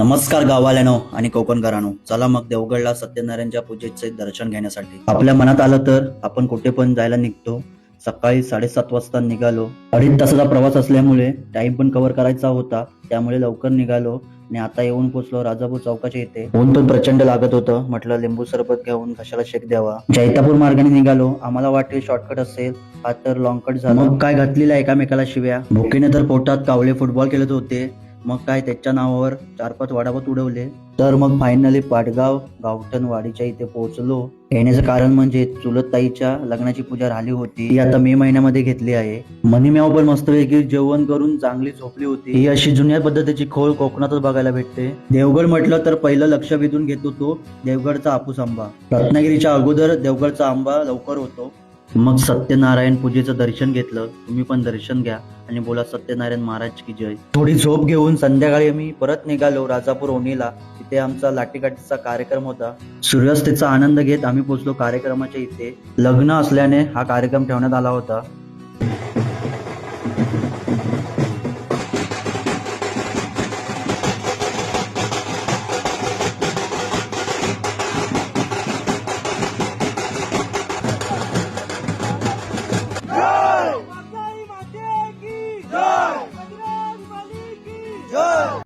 नमस्कार गाववाल्यानो आणि कोकणकरांनो, चला मग देवगडला सत्यनारायणच्या पूजेचे दर्शन घेण्यासाठी. आपल्या मनात आलं तर आपण कुठे पण जायला निघतो. सकाळी 7:30 वाजता निघालो. 2.5 तासाचा प्रवास असल्यामुळे टाइम पण कव्हर करायचा होता, त्यामुळे लवकर निघालो आणि आता येऊन पोहोचलो राजापूर चौकाच्या इथे. ऊन पण प्रचंड लागत होतं. म्हटलं लिंबू सरबत घेऊन कशाला शेक द्यावा. जैतापूर मार्गाने निघालो. आम्हाला वाटले शॉर्टकट असेल, हा तर लॉंग कट झाला. मग काय घातलेला एकामेकाला शिव्या. भुकेने तर पोटात कावळे फुटबॉल खेळत होते. मग काय त्याच्या नावावर 4-5 वडापाव उडवले. तर मग फायनली पाटगाव गावठण वाडीच्या इथे पोहोचलो. येण्याचं कारण म्हणजे चुलत ताईच्या लग्नाची पूजा राहिली होती, ती आता मे महिन्यामध्ये घेतली आहे. मनीम्याव पण मस्तपैकी जेवण करून चांगली झोपली होती. ही अशी जुन्या पद्धतीची खोल कोकणातच बघायला भेटते. देवगड म्हटलं तर पहिलं लक्ष वेधून घेतो तो देवगडचा हापूस आंबा. रत्नागिरीच्या अगोदर देवगडचा आंबा लवकर होतो. मग सत्यनारायण पूजेचं दर्शन घेतलं. तुम्ही पण दर्शन घ्या आणि बोला सत्यनारायण महाराज की जय. थोडी झोप घेऊन संध्याकाळी आम्ही परत निघालो राजापूर ओणीला. तिथे आमचा लाठीकाठीचा कार्यक्रम होता. सूर्यास्ताचा आनंद घेत आम्ही पोहोचलो कार्यक्रमाच्या इथे. लग्न असल्याने हा कार्यक्रम ठेवण्यात आला होता.